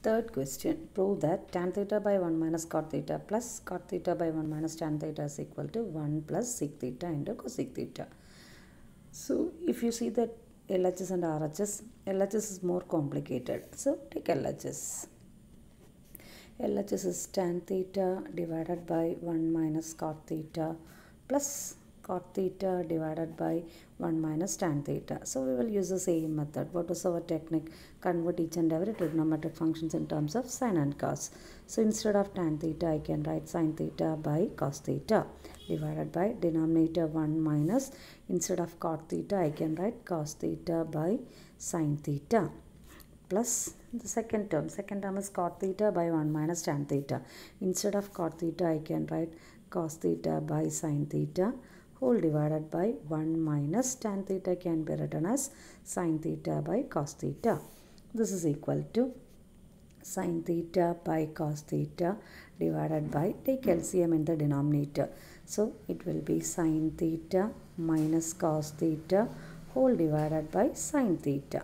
Third question, prove that tan theta by 1 minus cot theta plus cot theta by 1 minus tan theta is equal to 1 plus sec theta into cosec theta. So, if you see that LHS and LHS is more complicated. So, take LHS. LHS is tan theta divided by 1 minus cot theta plus cot theta divided by 1 minus tan theta. So we will use the same method. What is our technique? Convert each and every trigonometric functions in terms of sin and cos. So instead of tan theta, I can write sin theta by cos theta divided by denominator 1 minus. Instead of cot theta, I can write cos theta by sin theta plus the second term. Second term is cot theta by 1 minus tan theta. Instead of cot theta, I can write cos theta by sin theta whole divided by 1 minus tan theta can be written as sin theta by cos theta. This is equal to sin theta by cos theta divided by, take LCM in the denominator. So it will be sin theta minus cos theta whole divided by sin theta.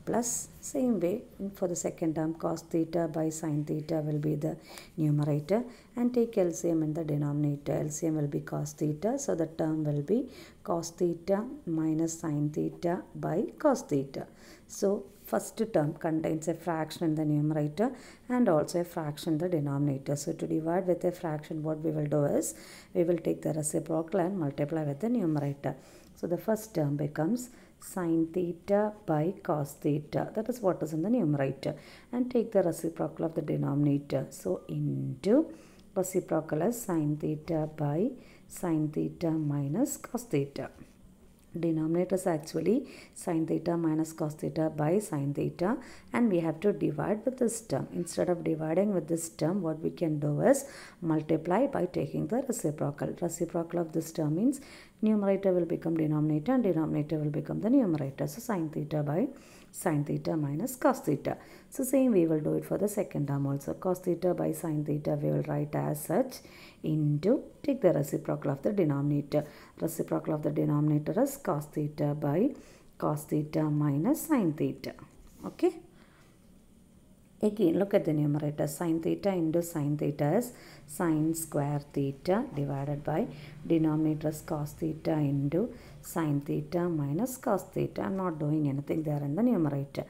Plus same way for the second term cos theta by sin theta will be the numerator and take LCM in the denominator. LCM will be cos theta, so the term will be cos theta minus sin theta by cos theta. So first term contains a fraction in the numerator and also a fraction in the denominator. So to divide with a fraction, what we will do is we will take the reciprocal and multiply with the numerator. So the first term becomes sin theta by cos theta, that is what is in the numerator, and take the reciprocal of the denominator. So into reciprocal is sin theta by sin theta minus cos theta. Denominator is actually sin theta minus cos theta by sin theta, and we have to divide with this term. Instead of dividing with this term, what we can do is multiply by taking the reciprocal. Reciprocal of this term means numerator will become denominator and denominator will become the numerator. So sin theta by sin theta minus cos theta. So same we will do it for the second term also. Cos theta by sin theta we will write as such into, take the reciprocal of the denominator. Reciprocal of the denominator is cos theta by cos theta minus sin theta. Okay. Again, look at the numerator. Sin theta into sin theta is sin square theta divided by denominator is cos theta into sin theta minus cos theta. I am not doing anything there in the numerator.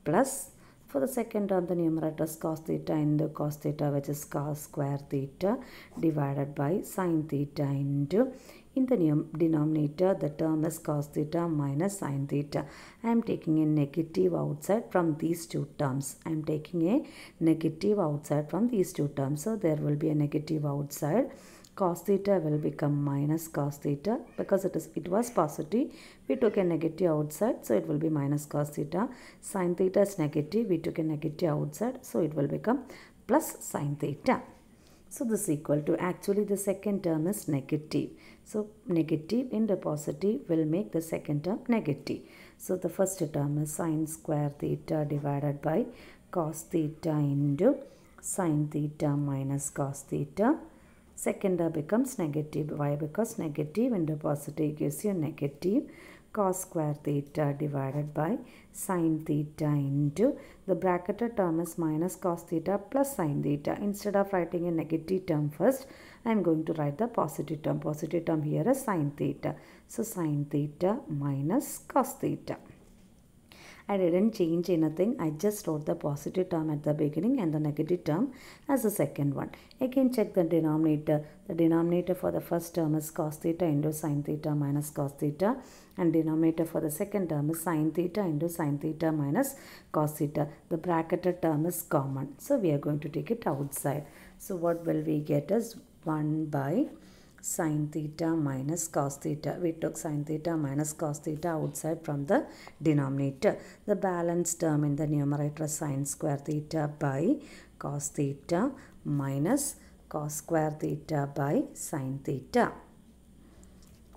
Plus, for the second term, the numerator is cos theta into cos theta, which is cos square theta divided by sin theta into, in the denominator, the term is cos theta minus sin theta. I am taking a negative outside from these two terms. I am taking a negative outside from these two terms. So there will be a negative outside. Cos theta will become minus cos theta because it was positive. We took a negative outside, so it will be minus cos theta. Sin theta is negative. We took a negative outside, so it will become plus sin theta. So this is equal to, actually the second term is negative. So negative into positive will make the second term negative. So the first term is sin square theta divided by cos theta into sin theta minus cos theta. Second term becomes negative. Why? Because negative into positive gives you negative cos square theta divided by sin theta into, the bracketed term is minus cos theta plus sin theta. Instead of writing a negative term first, I am going to write the positive term. Positive term here is sin theta. So sin theta minus cos theta. I didn't change anything. I just wrote the positive term at the beginning and the negative term as the second one. Again check the denominator. The denominator for the first term is cos theta into sin theta minus cos theta, and denominator for the second term is sin theta into sin theta minus cos theta. The bracketed term is common, so we are going to take it outside. So what will we get is 1 by sin theta minus cos theta. We took sin theta minus cos theta outside from the denominator. The balance term in the numerator is sin square theta by cos theta minus cos square theta by sin theta.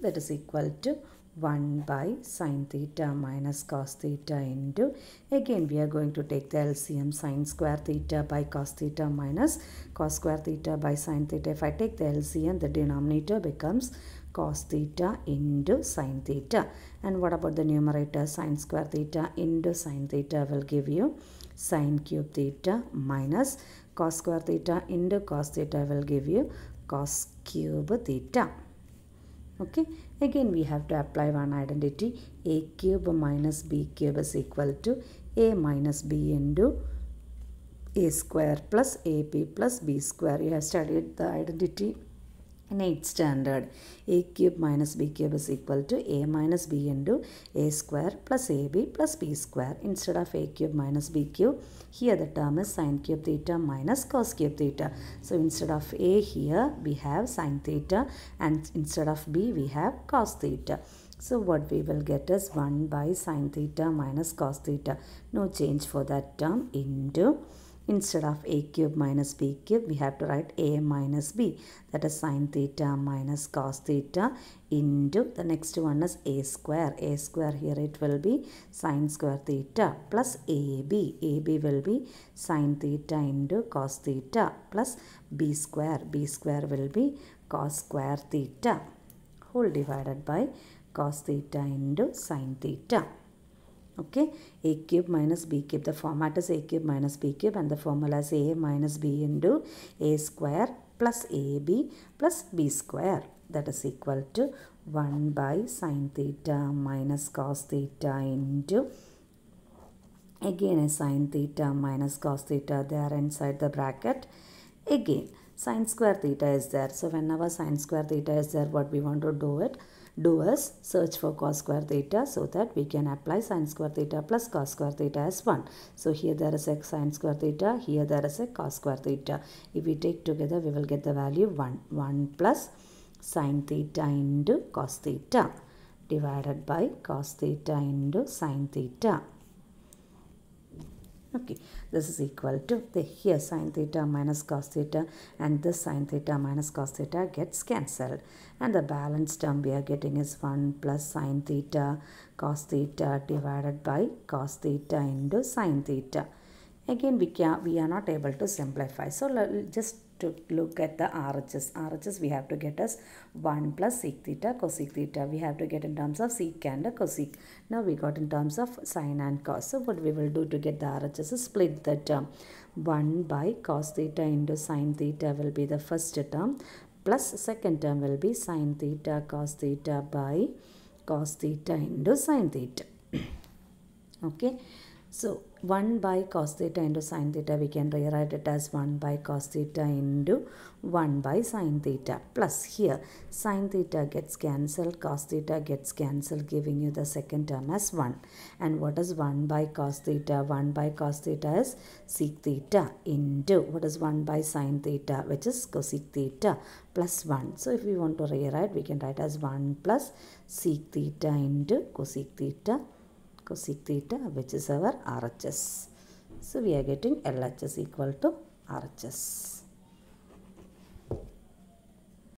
That is equal to 1 by sin theta minus cos theta into, again we are going to take the LCM, sin square theta by cos theta minus cos square theta by sin theta. If I take the LCM, the denominator becomes cos theta into sin theta. And what about the numerator? Sin square theta into sin theta will give you sine cube theta minus cos square theta into cos theta will give you cos cube theta. Okay, again we have to apply one identity. A cube minus b cube is equal to a minus b into a square plus ab plus b square. You have studied the identity in 8th standard. A cube minus b cube is equal to a minus b into a square plus ab plus b square. Instead of a cube minus b cube, here the term is sine cube theta minus cos cube theta. So instead of a here we have sine theta, and instead of b we have cos theta. So what we will get is 1 by sine theta minus cos theta. No change for that term, into, instead of a cube minus b cube, we have to write a minus b. That is sine theta minus cos theta, into, the next one is a square. A square here it will be sine square theta plus ab. Ab will be sine theta into cos theta plus b square. B square will be cos square theta whole divided by cos theta into sine theta. Okay, a cube minus b cube. The format is a cube minus b cube, and the formula is a minus b into a square plus ab plus b square. That is equal to 1 by sine theta minus cos theta into, again a sine theta minus cos theta there inside the bracket. Again sine square theta is there. So whenever sine square theta is there, what we want to do is search for cos square theta, so that we can apply sine square theta plus cos square theta as 1. So here there is a sine square theta, here there is a cos square theta. If we take together, we will get the value 1. 1 plus sine theta into cos theta divided by cos theta into sine theta. Okay, this is equal to the here sine theta minus cos theta, and this sine theta minus cos theta gets cancelled, and the balance term we are getting is 1 plus sine theta cos theta divided by cos theta into sine theta. Again we are not able to simplify, so just to look at the RHS. RHS we have to get as 1 plus sec theta cosec theta. We have to get in terms of sec and cosec. Now we got in terms of sine and cos. So what we will do to get the RHS is split the term. 1 by cos theta into sine theta will be the first term, plus second term will be sine theta cos theta by cos theta into sine theta. Okay. So 1 by cos theta into sine theta, we can rewrite it as 1 by cos theta into 1 by sine theta, plus here sine theta gets cancelled, cos theta gets cancelled, giving you the second term as 1. And what is 1 by cos theta? 1 by cos theta is sec theta into, what is 1 by sine theta, which is cosec theta, plus 1. So if we want to rewrite, we can write as 1 plus sec theta into cosec theta, which is our RHS. So we are getting LHS equal to RHS.